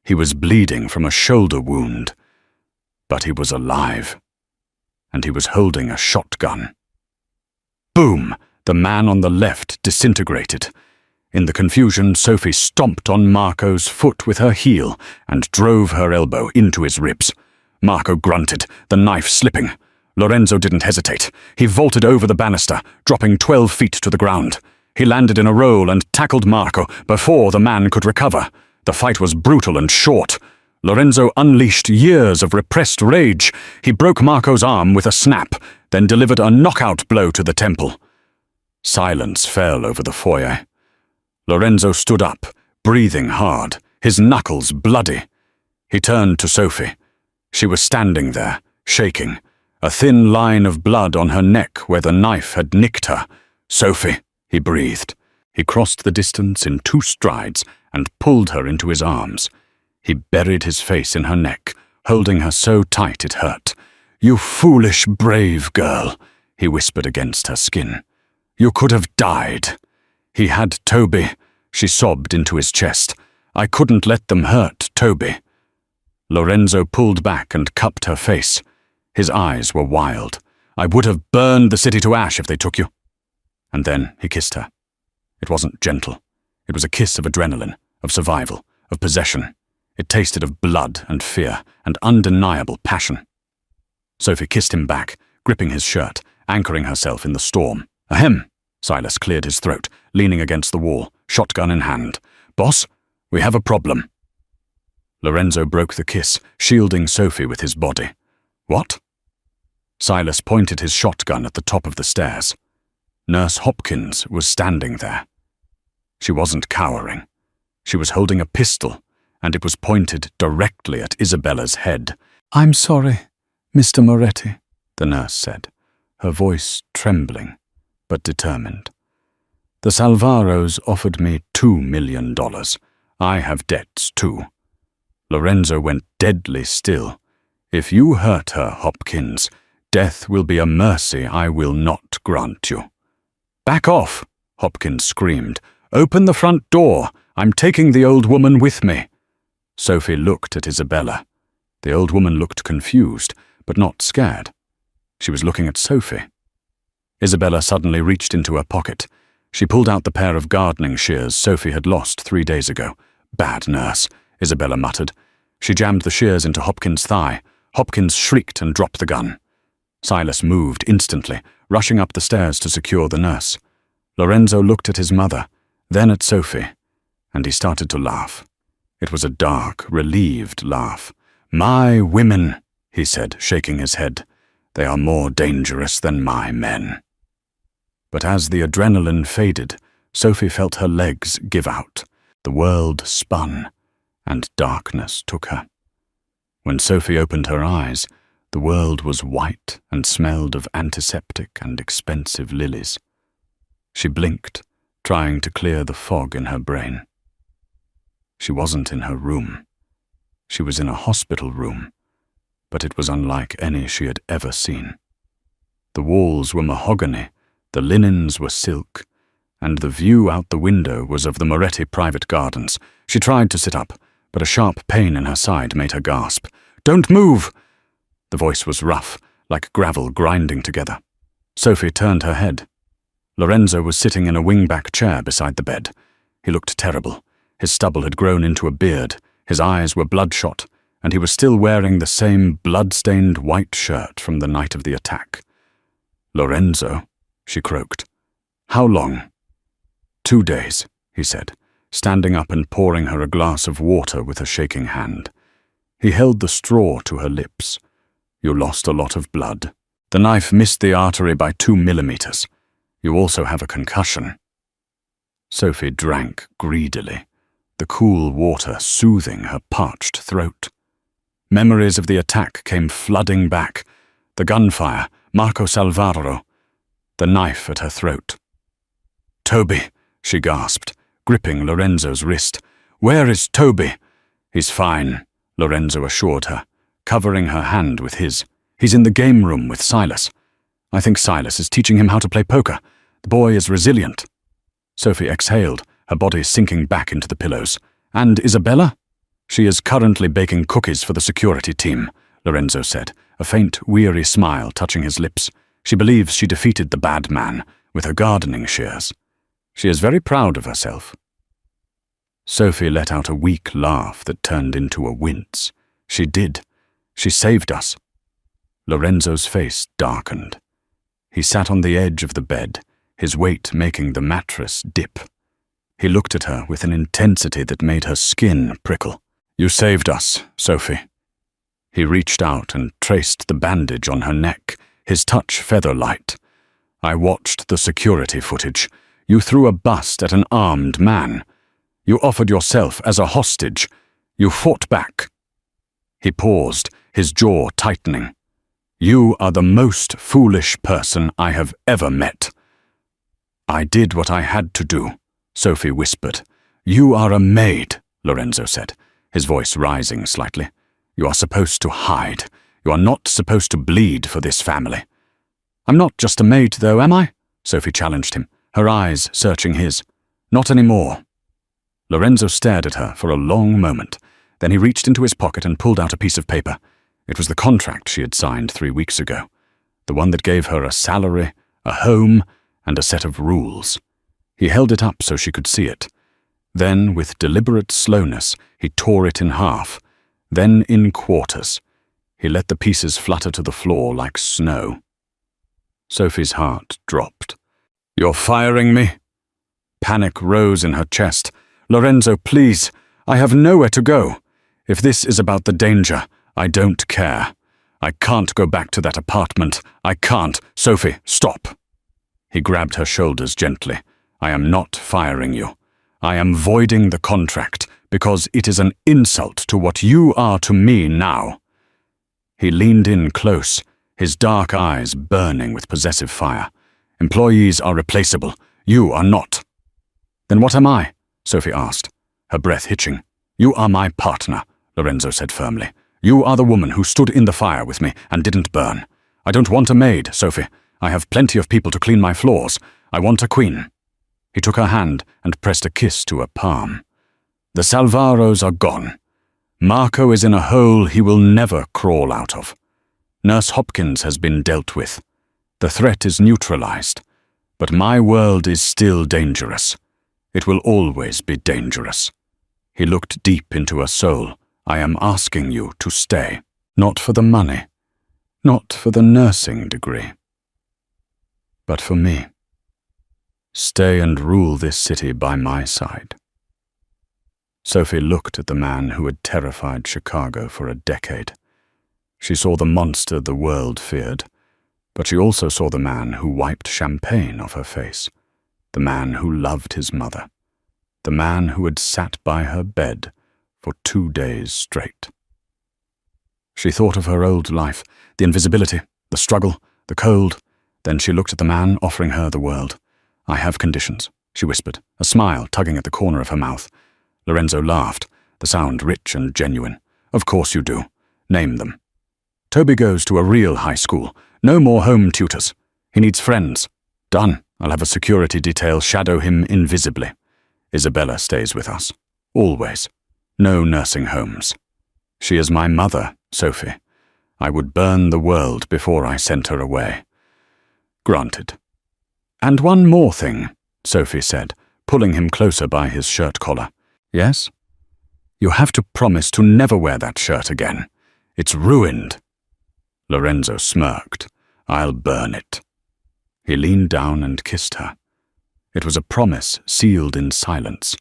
S1: He was bleeding from a shoulder wound, but he was alive, and he was holding a shotgun. Boom! The man on the left disintegrated. In the confusion, Sophie stomped on Marco's foot with her heel and drove her elbow into his ribs. Marco grunted, the knife slipping. Lorenzo didn't hesitate. He vaulted over the banister, dropping 12 feet to the ground. He landed in a roll and tackled Marco before the man could recover. The fight was brutal and short. Lorenzo unleashed years of repressed rage. He broke Marco's arm with a snap, then delivered a knockout blow to the temple. Silence fell over the foyer. Lorenzo stood up, breathing hard, his knuckles bloody. He turned to Sophie. She was standing there, shaking, a thin line of blood on her neck where the knife had nicked her. "Sophie," he breathed. He crossed the distance in 2 strides and pulled her into his arms. He buried his face in her neck, holding her so tight it hurt. "You foolish, brave girl," he whispered against her skin. "You could have died." "He had Toby," she sobbed into his chest. "I couldn't let them hurt Toby." Lorenzo pulled back and cupped her face. His eyes were wild. "I would have burned the city to ash if they took you." And then he kissed her. It wasn't gentle. It was a kiss of adrenaline, of survival, of possession. It tasted of blood and fear and undeniable passion. Sophie kissed him back, gripping his shirt, anchoring herself in the storm. "Ahem!" Silas cleared his throat, leaning against the wall, shotgun in hand. "Boss, we have a problem." Lorenzo broke the kiss, shielding Sophie with his body. "What?" Silas pointed his shotgun at the top of the stairs. Nurse Hopkins was standing there. She wasn't cowering. She was holding a pistol, and it was pointed directly at Isabella's head. "I'm sorry, Mr. Moretti," the nurse said, her voice trembling, but determined. "The Salvaros offered me $2 million. I have debts too." Lorenzo went deadly still. "If you hurt her, Hopkins, death will be a mercy I will not grant you." "Back off!" Hopkins screamed. "Open the front door. I'm taking the old woman with me." Sophie looked at Isabella. The old woman looked confused, but not scared. She was looking at Sophie. Isabella suddenly reached into her pocket. She pulled out the pair of gardening shears Sophie had lost 3 days ago. "Bad nurse," Isabella muttered. She jammed the shears into Hopkins' thigh. Hopkins shrieked and dropped the gun. Silas moved instantly, rushing up the stairs to secure the nurse. Lorenzo looked at his mother, then at Sophie, and he started to laugh. It was a dark, relieved laugh. "My women," he said, shaking his head. "They are more dangerous than my men." But as the adrenaline faded, Sophie felt her legs give out. The world spun, and darkness took her. When Sophie opened her eyes, the world was white and smelled of antiseptic and expensive lilies. She blinked, trying to clear the fog in her brain. She wasn't in her room. She was in a hospital room, but it was unlike any she had ever seen. The walls were mahogany, the linens were silk, and the view out the window was of the Moretti private gardens. She tried to sit up, but a sharp pain in her side made her gasp. "Don't move!" The voice was rough, like gravel grinding together. Sophie turned her head. Lorenzo was sitting in a wing-back chair beside the bed. He looked terrible. His stubble had grown into a beard, his eyes were bloodshot, and he was still wearing the same blood-stained white shirt from the night of the attack. "Lorenzo," she croaked. "How long?" 2 days, he said, standing up and pouring her a glass of water with a shaking hand. He held the straw to her lips. "You lost a lot of blood. The knife missed the artery by 2 millimeters. You also have a concussion." Sophie drank greedily. the cool water soothing her parched throat. Memories of the attack came flooding back. The gunfire, Marco Salvaro, the knife at her throat. "Toby," she gasped, gripping Lorenzo's wrist. "Where is Toby?" "He's fine," Lorenzo assured her, covering her hand with his. "He's in the game room with Silas. I think Silas is teaching him how to play poker. The boy is resilient." Sophie exhaled, her body sinking back into the pillows. "And Isabella?" "She is currently baking cookies for the security team," Lorenzo said, a faint, weary smile touching his lips. "She believes she defeated the bad man with her gardening shears. She is very proud of herself." Sophie let out a weak laugh that turned into a wince. "She did. She saved us." Lorenzo's face darkened. He sat on the edge of the bed, his weight making the mattress dip. He looked at her with an intensity that made her skin prickle. "You saved us, Sophie." He reached out and traced the bandage on her neck, his touch feather-light. "I watched the security footage. You threw a bust at an armed man. You offered yourself as a hostage. You fought back." He paused, his jaw tightening. "You are the most foolish person I have ever met." "I did what I had to do," Sophie whispered. "You are a maid," Lorenzo said, his voice rising slightly. "You are supposed to hide. You are not supposed to bleed for this family." "I'm not just a maid, though, am I?" Sophie challenged him, her eyes searching his. "Not anymore." Lorenzo stared at her for a long moment. Then he reached into his pocket and pulled out a piece of paper. It was the contract she had signed 3 weeks ago, the one that gave her a salary, a home, and a set of rules. He held it up so she could see it. Then, with deliberate slowness, he tore it in half, then in quarters. He let the pieces flutter to the floor like snow. Sophie's heart dropped. "You're firing me?" Panic rose in her chest. "Lorenzo, please, I have nowhere to go. If this is about the danger, I don't care. I can't go back to that apartment. I can't. Sophie, stop." He grabbed her shoulders gently. "I am not firing you. I am voiding the contract because it is an insult to what you are to me now." He leaned in close, his dark eyes burning with possessive fire. "Employees are replaceable. You are not." "Then what am I?" Sophie asked, her breath hitching. "You are my partner," Lorenzo said firmly. "You are the woman who stood in the fire with me and didn't burn. I don't want a maid, Sophie. I have plenty of people to clean my floors. I want a queen." He took her hand and pressed a kiss to her palm. "The Salvaros are gone. Marco is in a hole he will never crawl out of. Nurse Hopkins has been dealt with. The threat is neutralized. But my world is still dangerous. It will always be dangerous." He looked deep into her soul. "I am asking you to stay. Not for the money. Not for the nursing degree. But for me. Stay and rule this city by my side." Sophie looked at the man who had terrified Chicago for a decade. She saw the monster the world feared, but she also saw the man who wiped champagne off her face, the man who loved his mother, the man who had sat by her bed for 2 days straight. She thought of her old life, the invisibility, the struggle, the cold. Then she looked at the man offering her the world. "I have conditions," she whispered, a smile tugging at the corner of her mouth. Lorenzo laughed, the sound rich and genuine. "Of course you do. Name them." "Toby goes to a real high school. No more home tutors. He needs friends. Done. I'll have a security detail shadow him invisibly. Isabella stays with us. Always. No nursing homes. She is my mother, Sophie. I would burn the world before I sent her away." "Granted." "And one more thing," Sophie said, pulling him closer by his shirt collar. "Yes?" "You have to promise to never wear that shirt again. It's ruined." Lorenzo smirked. "I'll burn it." He leaned down and kissed her. It was a promise sealed in silence,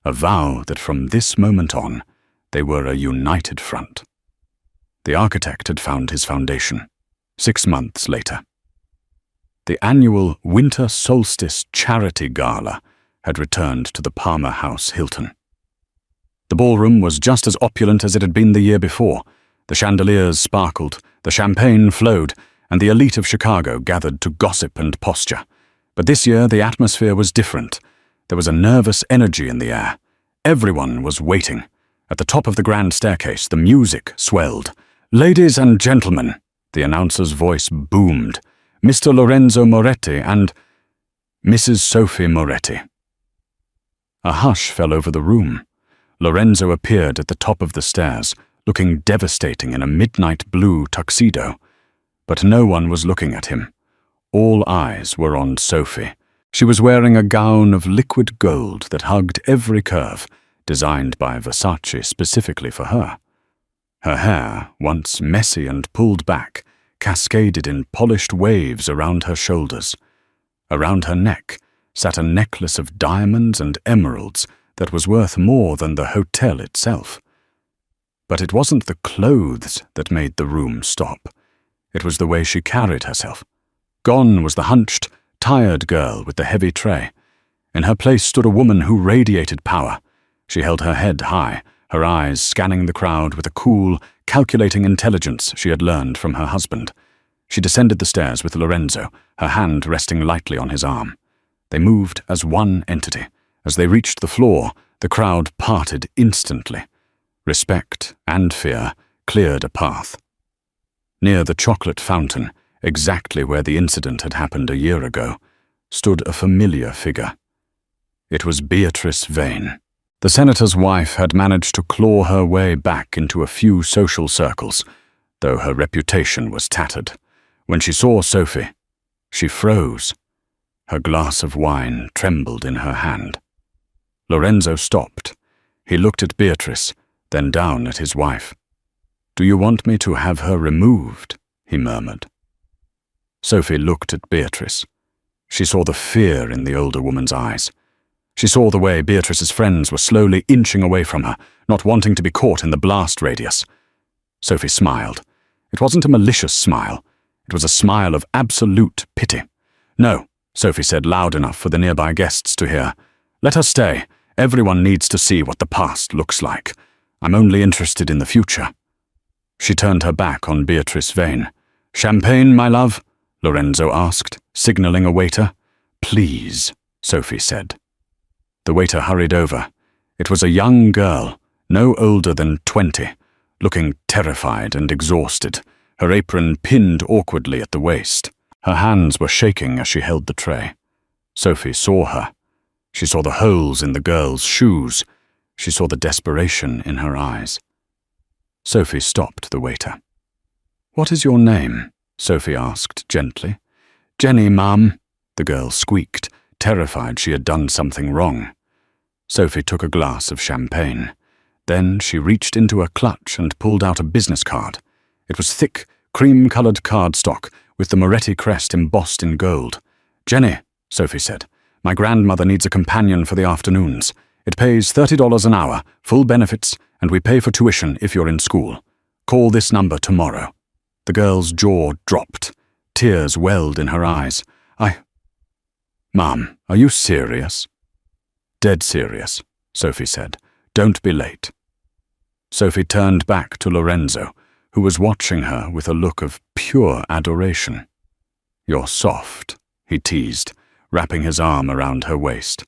S1: a vow that from this moment on, they were a united front. The architect had found his foundation. 6 months later. The annual Winter Solstice Charity Gala had returned to the Palmer House Hilton. The ballroom was just as opulent as it had been the year before. The chandeliers sparkled, the champagne flowed, and the elite of Chicago gathered to gossip and posture. But this year the atmosphere was different. There was a nervous energy in the air. Everyone was waiting. At the top of the grand staircase, the music swelled. "Ladies and gentlemen," the announcer's voice boomed, "Mr. Lorenzo Moretti and Mrs. Sophie Moretti." A hush fell over the room. Lorenzo appeared at the top of the stairs, looking devastating in a midnight blue tuxedo. But no one was looking at him. All eyes were on Sophie. She was wearing a gown of liquid gold that hugged every curve, designed by Versace specifically for her. Her hair, once messy and pulled back, cascaded in polished waves around her shoulders. Around her neck sat a necklace of diamonds and emeralds that was worth more than the hotel itself. But it wasn't the clothes that made the room stop. It was the way she carried herself. Gone was the hunched, tired girl with the heavy tray. In her place stood a woman who radiated power. She held her head high, her eyes scanning the crowd with a cool, calculating intelligence she had learned from her husband. She descended the stairs with Lorenzo, her hand resting lightly on his arm. They moved as one entity. As they reached the floor, the crowd parted instantly. Respect and fear cleared a path. Near the chocolate fountain, exactly where the incident had happened a year ago, stood a familiar figure. It was Beatrice Vane. The senator's wife had managed to claw her way back into a few social circles, though her reputation was tattered. When she saw Sophie, she froze. Her glass of wine trembled in her hand. Lorenzo stopped. He looked at Beatrice, then down at his wife. "Do you want me to have her removed?" he murmured. Sophie looked at Beatrice. She saw the fear in the older woman's eyes. She saw the way Beatrice's friends were slowly inching away from her, not wanting to be caught in the blast radius. Sophie smiled. It wasn't a malicious smile. It was a smile of absolute pity. "No," Sophie said loud enough for the nearby guests to hear. "Let her stay. Everyone needs to see what the past looks like. I'm only interested in the future." She turned her back on Beatrice Vane. "Champagne, my love?" Lorenzo asked, signaling a waiter. "Please," Sophie said. The waiter hurried over. It was a young girl, no older than 20, looking terrified and exhausted, her apron pinned awkwardly at the waist. Her hands were shaking as she held the tray. Sophie saw her. She saw the holes in the girl's shoes. She saw the desperation in her eyes. Sophie stopped the waiter. "What is your name?" Sophie asked gently. "Jenny, ma'am," the girl squeaked, terrified she had done something wrong. Sophie took a glass of champagne. Then she reached into her clutch and pulled out a business card. It was thick, cream-colored cardstock with the Moretti crest embossed in gold. "Jenny," Sophie said, "my grandmother needs a companion for the afternoons. It pays $30 an hour, full benefits, and we pay for tuition if you're in school. Call this number tomorrow." The girl's jaw dropped. Tears welled in her eyes. "Ma'am, are you serious?" "Dead serious," Sophie said. "Don't be late." Sophie turned back to Lorenzo, who was watching her with a look of pure adoration. "You're soft," he teased, wrapping his arm around her waist.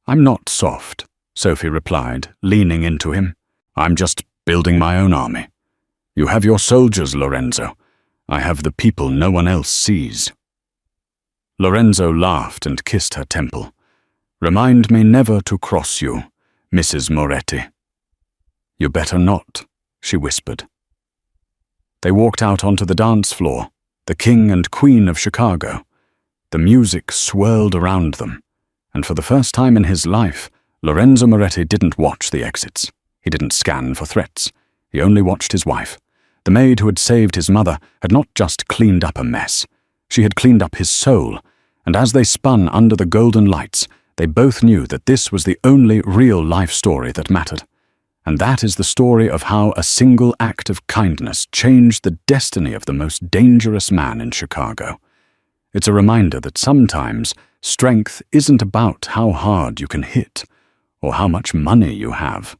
S1: "I'm not soft," Sophie replied, leaning into him. "I'm just building my own army. You have your soldiers, Lorenzo. I have the people no one else sees." Lorenzo laughed and kissed her temple. "Remind me never to cross you, Mrs. Moretti." "You better not," she whispered. They walked out onto the dance floor, the king and queen of Chicago. The music swirled around them, and for the first time in his life, Lorenzo Moretti didn't watch the exits. He didn't scan for threats. He only watched his wife. The maid who had saved his mother had not just cleaned up a mess. She had cleaned up his soul, and as they spun under the golden lights, they both knew that this was the only real life story that mattered. And that is the story of how a single act of kindness changed the destiny of the most dangerous man in Chicago. It's a reminder that sometimes strength isn't about how hard you can hit or how much money you have.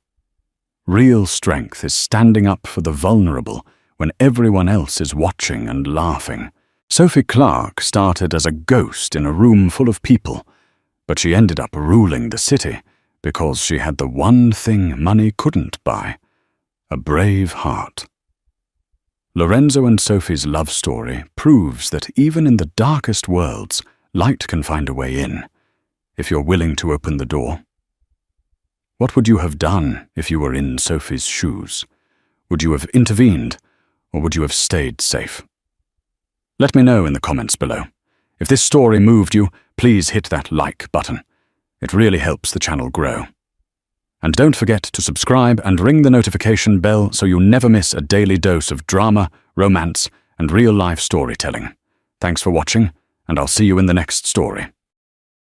S1: Real strength is standing up for the vulnerable when everyone else is watching and laughing. Sophie Clark started as a ghost in a room full of people, but she ended up ruling the city because she had the one thing money couldn't buy: a brave heart. Lorenzo and Sophie's love story proves that even in the darkest worlds, light can find a way in, if you're willing to open the door. What would you have done if you were in Sophie's shoes? Would you have intervened, or would you have stayed safe? Let me know in the comments below. If this story moved you, please hit that like button. It really helps the channel grow. And don't forget to subscribe and ring the notification bell so you never miss a daily dose of drama, romance, and real-life storytelling. Thanks for watching, and I'll see you in the next story.